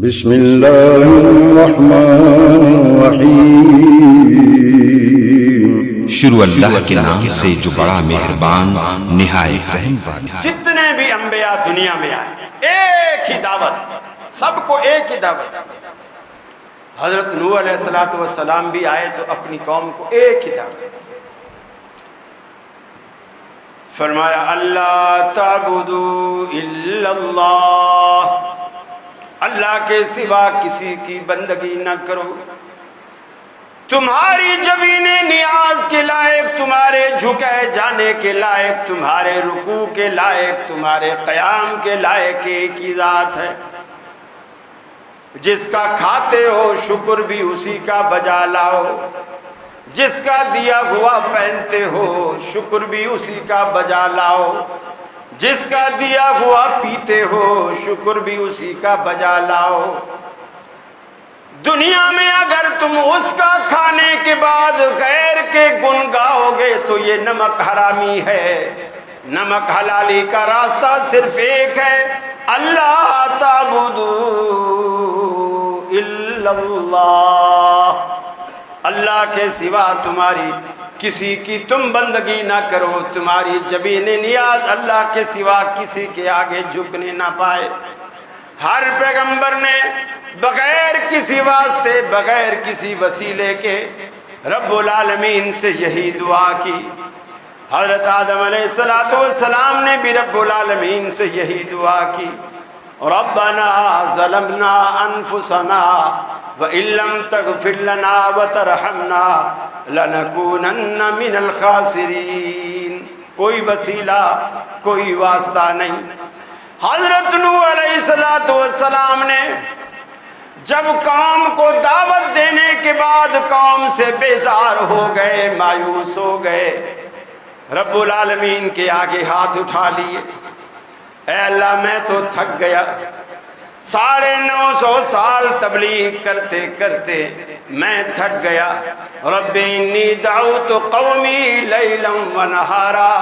بسم اللہ الرحمن الرحیم۔ شروع اللہ کے نام سے جو بڑا مہربان نہایت رحم والا۔ جتنے بھی انبیاء دنیا میں آئے ایک ہی دعوت، سب کو ایک ہی دعوت۔ حضرت نوح علیہ السلام بھی آئے تو اپنی قوم کو ایک ہی دعوت، فرمایا اللہ تعبدوا الا اللہ، اللہ کے سوا کسی کی بندگی نہ کرو، تمہاری جبین نیاز کے لائق، تمہارے جھکے جانے کے لائق، تمہارے رکوع کے لائق، تمہارے قیام کے لائق ایک ہی ذات ہے، جس کا کھاتے ہو شکر بھی اسی کا بجا لاؤ، جس کا دیا ہوا پہنتے ہو شکر بھی اسی کا بجا لاؤ، جس کا دیا ہوا پیتے ہو شکر بھی اسی کا بجا لاؤ۔ دنیا میں اگر تم اس کا کھانے کے بعد غیر کے گن گاؤ گے تو یہ نمک حرامی ہے۔ نمک حلالی کا راستہ صرف ایک ہے، اللہ تعبدوا الا اللہ، اللہ کے سوا تمہاری کسی کی تم بندگی نہ کرو، تمہاری جبین نیاز اللہ کے سوا کسی کے آگے جھکنے نہ پائے۔ ہر پیغمبر نے بغیر کسی واسطے، بغیر کسی وسیلے کے رب العالمین سے یہی دعا کی۔ حضرت آدم علیہ السلام نے بھی رب العالمین سے یہی دعا کی، ربنا ظلمنا انفسنا وَإِن لَّمْ تَغْفِرْ لَنَا وَتَرْحَمْنَا لَنَكُونَنَّ مِنَ الْخَاسِرِينَ۔ کوئی وسیلہ، کوئی واسطہ نہیں۔ حضرت نوح علیہ السلام نے جب قوم کو دعوت دینے کے بعد قوم سے بیزار ہو گئے، مایوس ہو گئے، رب العالمین کے آگے ہاتھ اٹھا لیے، اے اللہ میں تو تھک گیا، 950 سال تبلیغ کرتے کرتے میں تھک گیا، رب انی دعوت قومی لیلا ونہارا،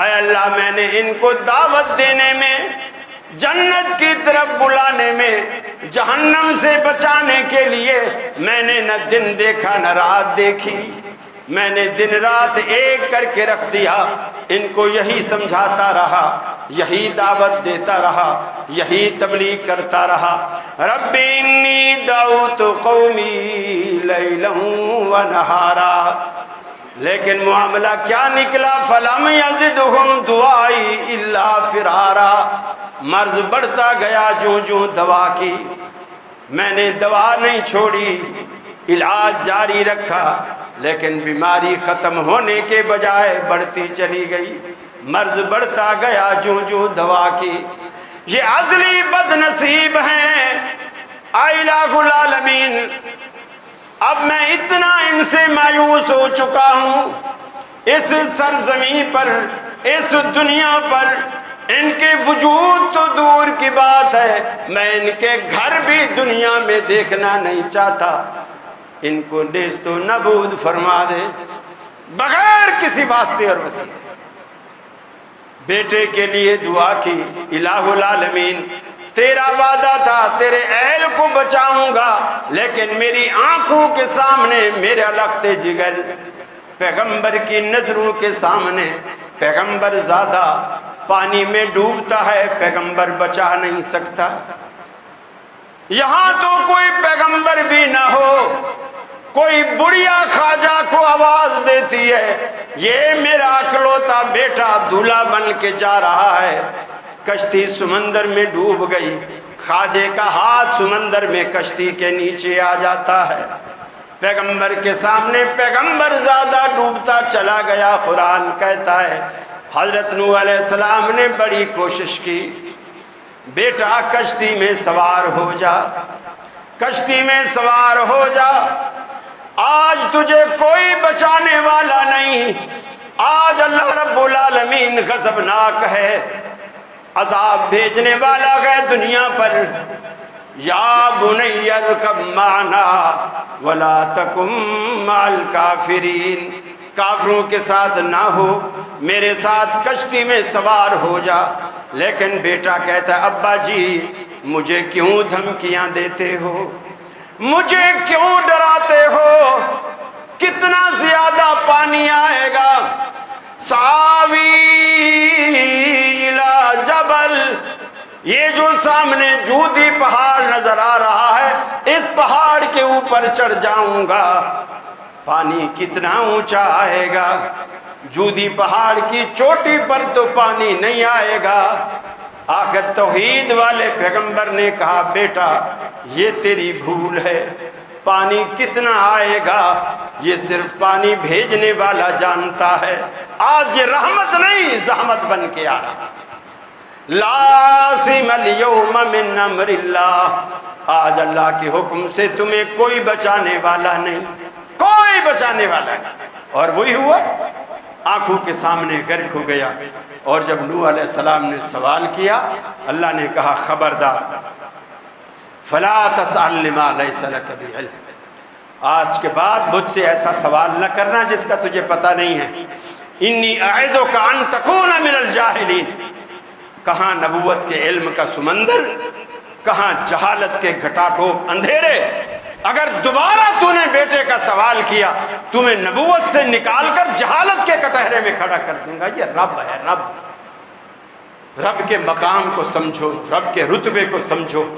اے اللہ میں نے ان کو دعوت دینے میں، جنت کی طرف بلانے میں، جہنم سے بچانے کے لیے میں نے نہ دن دیکھا نہ رات دیکھی، میں نے دن رات ایک کر کے رکھ دیا، ان کو یہی سمجھاتا رہا، یہی دعوت دیتا رہا، یہی تبلیغ کرتا رہا، رب انی دعوت قومی لیلا ونہارا۔ لیکن معاملہ کیا نکلا، فلم یزدہم دعائی الا فرارا، مرض بڑھتا گیا جوں جوں دوا کی، میں نے دوا نہیں چھوڑی، علاج جاری رکھا، لیکن بیماری ختم ہونے کے بجائے بڑھتی چلی گئی، مرض بڑھتا گیا جوں جوں دوا کی۔ یہ ازلی بد نصیب ہیں الہ العالمین، اب میں اتنا ان سے مایوس ہو چکا ہوں، اس سرزمین پر، اس دنیا پر ان کے وجود تو دور کی بات ہے، میں ان کے گھر بھی دنیا میں دیکھنا نہیں چاہتا، ان کو نیست و نابود فرما دے بغیر کسی واسطے اور وسیلے۔ بیٹے کے لیے دعا کی، الہ العالمین تیرا وعدہ تھا تیرے اہل کو بچاؤں گا، لیکن میری آنکھوں کے سامنے میرا لخت جگر، پیغمبر کی نظروں کے سامنے پیغمبر زیادہ پانی میں ڈوبتا ہے، پیغمبر بچا نہیں سکتا۔ یہاں تو کوئی پیغمبر بھی نہ ہو، کوئی بڑھیا خواجہ کو آواز دیتی ہے، یہ میرا اکلوتا بیٹا دولہا بن کے جا رہا ہے، کشتی سمندر میں ڈوب گئی، خواجے کا ہاتھ سمندر میں کشتی کے نیچے آ جاتا ہے، پیغمبر کے سامنے پیغمبر زیادہ ڈوبتا چلا گیا۔ قرآن کہتا ہے حضرت نوح علیہ السلام نے بڑی کوشش کی، بیٹا کشتی میں سوار ہو جا، کشتی میں سوار ہو جا، آج تجھے کوئی بچانے والا نہیں، آج اللہ رب العالمین غضبناک ہے، عذاب بھیجنے والا ہے دنیا پر۔ یا بنی ارکب معنا ولا تکن مع الکافرین، کافروں کے ساتھ نہ ہو، میرے ساتھ کشتی میں سوار ہو جا۔ لیکن بیٹا کہتا ہے ابا جی مجھے کیوں دھمکیاں دیتے ہو، مجھے کیوں ڈراتے ہو، کتنا زیادہ پانی آئے گا، ساوی الی جبل، یہ جو سامنے جودی پہاڑ نظر آ رہا ہے اس پہاڑ کے اوپر چڑھ جاؤں گا، پانی کتنا اونچا آئے گا، جودی پہاڑ کی چوٹی پر تو پانی نہیں آئے گا۔ آخر توحید والے پیغمبر نے کہا بیٹا یہ تیری بھول ہے، پانی کتنا آئے گا یہ صرف پانی بھیجنے والا جانتا ہے، آج یہ رحمت نہیں زحمت بن کے آ رہا۔ لازم اليوم من امر اللہ، آج اللہ کے حکم سے تمہیں کوئی بچانے والا نہیں، کوئی بچانے والا نہیں۔ اور وہی ہوا، آنکھوں کے سامنے غرق ہو گیا۔ اور جب نوح علیہ السلام نے سوال کیا اللہ نے کہا خبردار، فلا تسأل لما لیس لک بعلم، آج کے بعد مجھ سے ایسا سوال نہ کرنا جس کا تجھے پتہ نہیں ہے۔ انی اعظک ان تکون من الجاہلین، کہاں نبوت کے علم کا سمندر، کہاں جہالت کے گھٹا ٹوپ اندھیرے۔ اگر دوبارہ تو نے بیٹے کا سوال کیا تمہیں نبوت سے نکال کر جہالت کے کٹہرے میں کھڑا کر دوں گا۔ یہ رب ہے، رب کے مقام کو سمجھو، رب کے رتبے کو سمجھو۔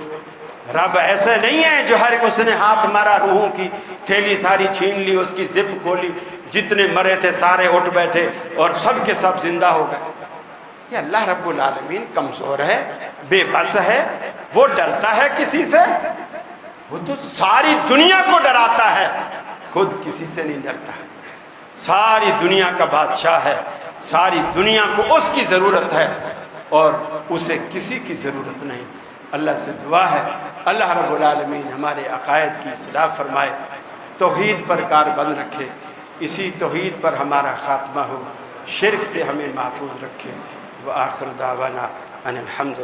رب ایسے نہیں ہے جو ہر اس نے ہاتھ مارا روحوں کی تھیلی ساری چھین لی، اس کی زپ کھولی، جتنے مرے تھے سارے اٹھ بیٹھے اور سب کے سب زندہ ہو گئے۔ یہ اللہ رب العالمین کمزور ہے، بے بس ہے، وہ ڈرتا ہے کسی سے؟ وہ تو ساری دنیا کو ڈراتا ہے، خود کسی سے نہیں ڈرتا۔ ساری دنیا کا بادشاہ ہے، ساری دنیا کو اس کی ضرورت ہے اور اسے کسی کی ضرورت نہیں۔ اللہ سے دعا ہے اللہ رب العالمین ہمارے عقائد کی اصلاح فرمائے، توحید پر کاربند رکھے، اسی توحید پر ہمارا خاتمہ ہو، شرک سے ہمیں محفوظ رکھے۔ وآخر دعوانا ان الحمد للہ۔